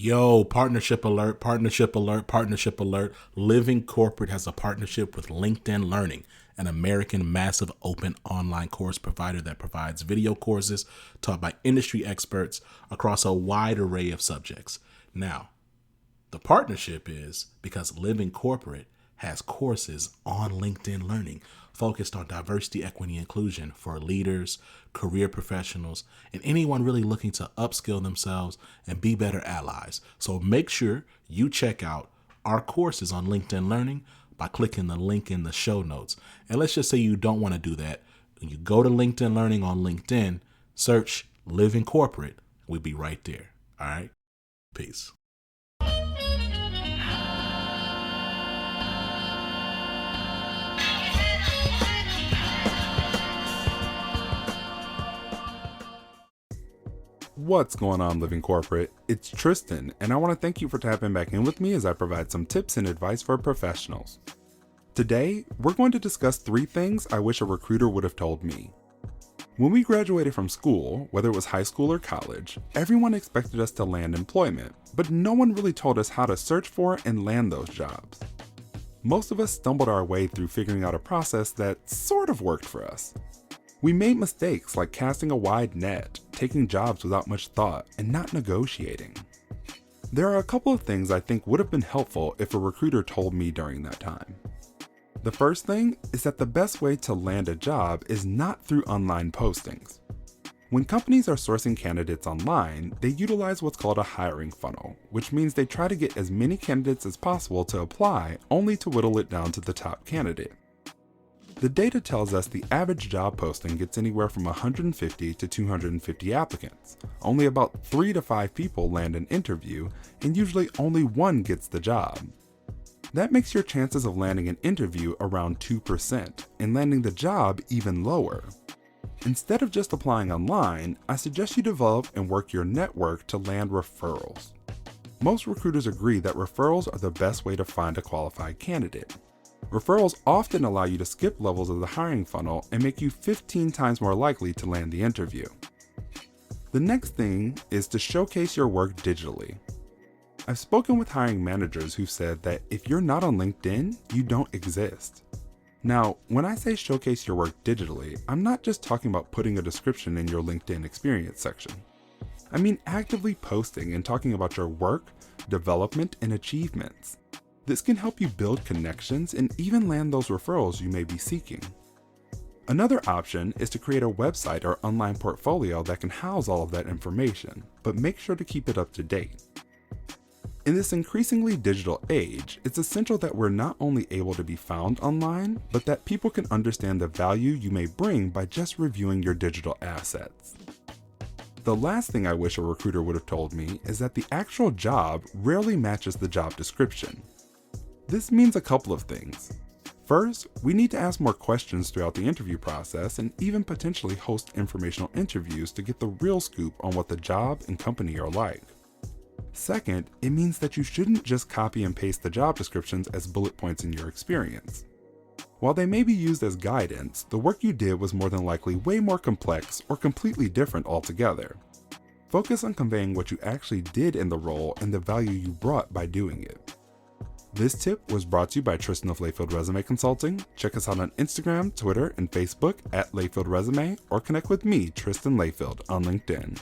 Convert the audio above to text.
Yo, partnership alert, partnership alert, partnership alert. Living Corporate has a partnership with LinkedIn Learning, an American massive open online course provider that provides video courses taught by industry experts across a wide array of subjects. Now, the partnership is because Living Corporate has courses on LinkedIn Learning focused on diversity, equity, inclusion for leaders, career professionals, and anyone really looking to upskill themselves and be better allies. So make sure you check out our courses on LinkedIn Learning by clicking the link in the show notes. And let's just say you don't want to do that. When you go to LinkedIn Learning on LinkedIn, search Living Corporate. We'll be right there. All right? Peace. What's going on, Living Corporate? It's Tristan, and I want to thank you for tapping back in with me as I provide some tips and advice for professionals. Today, we're going to discuss 3 things I wish a recruiter would have told me. When we graduated from school, whether it was high school or college, everyone expected us to land employment, but no one really told us how to search for and land those jobs. Most of us stumbled our way through figuring out a process that sort of worked for us. We made mistakes like casting a wide net, taking jobs without much thought, and not negotiating. There are a couple of things I think would have been helpful if a recruiter told me during that time. The first thing is that the best way to land a job is not through online postings. When companies are sourcing candidates online, they utilize what's called a hiring funnel, which means they try to get as many candidates as possible to apply, only to whittle it down to the top candidate. The data tells us the average job posting gets anywhere from 150 to 250 applicants. Only about 3 to 5 people land an interview, and usually only 1 gets the job. That makes your chances of landing an interview around 2%, and landing the job even lower. Instead of just applying online, I suggest you develop and work your network to land referrals. Most recruiters agree that referrals are the best way to find a qualified candidate. Referrals often allow you to skip levels of the hiring funnel and make you 15 times more likely to land the interview. The next thing is to showcase your work digitally. I've spoken with hiring managers who said that if you're not on LinkedIn, you don't exist. Now, when I say showcase your work digitally, I'm not just talking about putting a description in your LinkedIn experience section. I mean actively posting and talking about your work, development, and achievements. This can help you build connections and even land those referrals you may be seeking. Another option is to create a website or online portfolio that can house all of that information, but make sure to keep it up to date. In this increasingly digital age, it's essential that we're not only able to be found online, but that people can understand the value you may bring by just reviewing your digital assets. The last thing I wish a recruiter would have told me is that the actual job rarely matches the job description. This means a couple of things. First, we need to ask more questions throughout the interview process and even potentially host informational interviews to get the real scoop on what the job and company are like. Second, it means that you shouldn't just copy and paste the job descriptions as bullet points in your experience. While they may be used as guidance, the work you did was more than likely way more complex or completely different altogether. Focus on conveying what you actually did in the role and the value you brought by doing it. This tip was brought to you by Tristan of Layfield Resume Consulting. Check us out on Instagram, Twitter, and Facebook at Layfield Resume, or connect with me, Tristan Layfield, on LinkedIn.